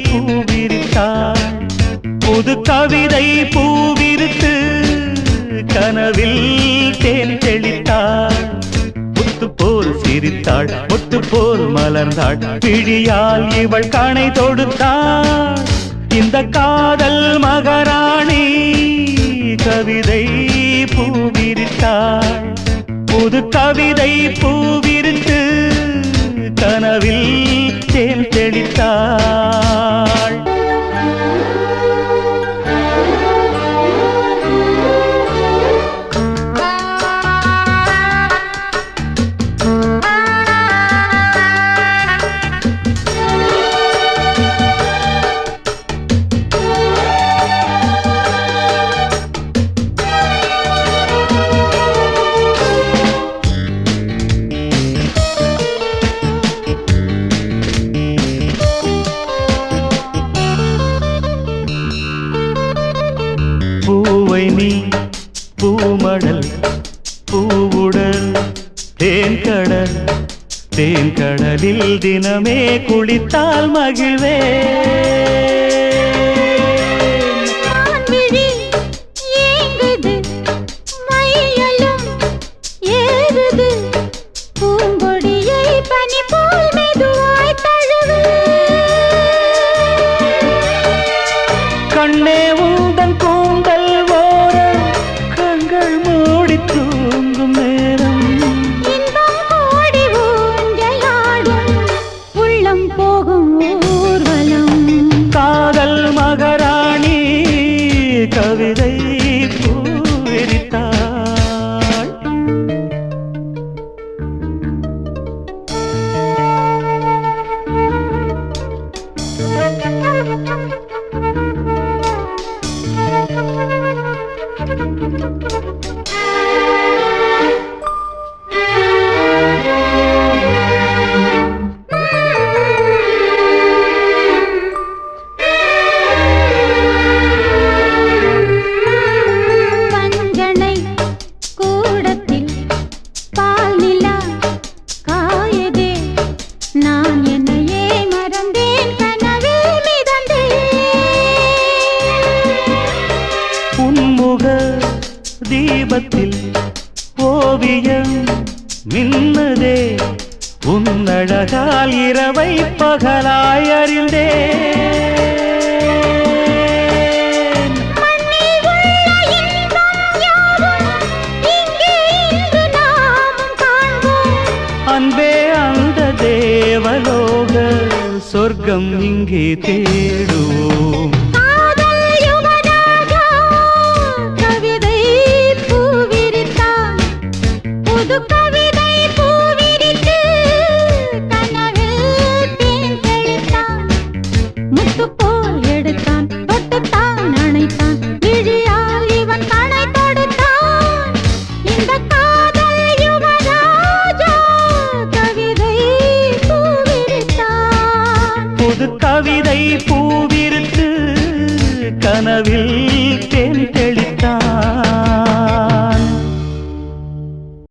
பூவிரித்தாள் புது கவிதை பூவிரித்து கனவில் தேன் தெளித்தாள் முத்து போல் சிரித்தாள் முத்து போல் மலர்ந்தாள் பிடியால் இவள் கணை தொடுத்தாள் இந்த காதல் மகாராணி கவிதை பூவிரித்தாள் புது கவிதை பூவிரித்து கனவில் தேன் தெளித்தாள் பூவை நீ பூமடல் பூவுடல் தேன்கடல் தேன்கடலில் தினமே குளித்தால் மகிழ்வே கண்ணே உந்தன் கூந்தல் ஓர கண்கள் மூடி தூங்கும் நேரம் ஓடி ஊஞ்சலாடும் உள்ளம் போகும் ஊர்வலம் காதல் மகாராணி கவிதை பூவிரித்தாள் தீபத்தில் ஓவியம் மின்னுதே உன்னழகால் இரவை பகலாய் அறிந்தே அன்பே அந்த தேவலோக சொர்க்கம் இங்கே தேடுவோம் புது கவிதை பூவிரித்து கனவில்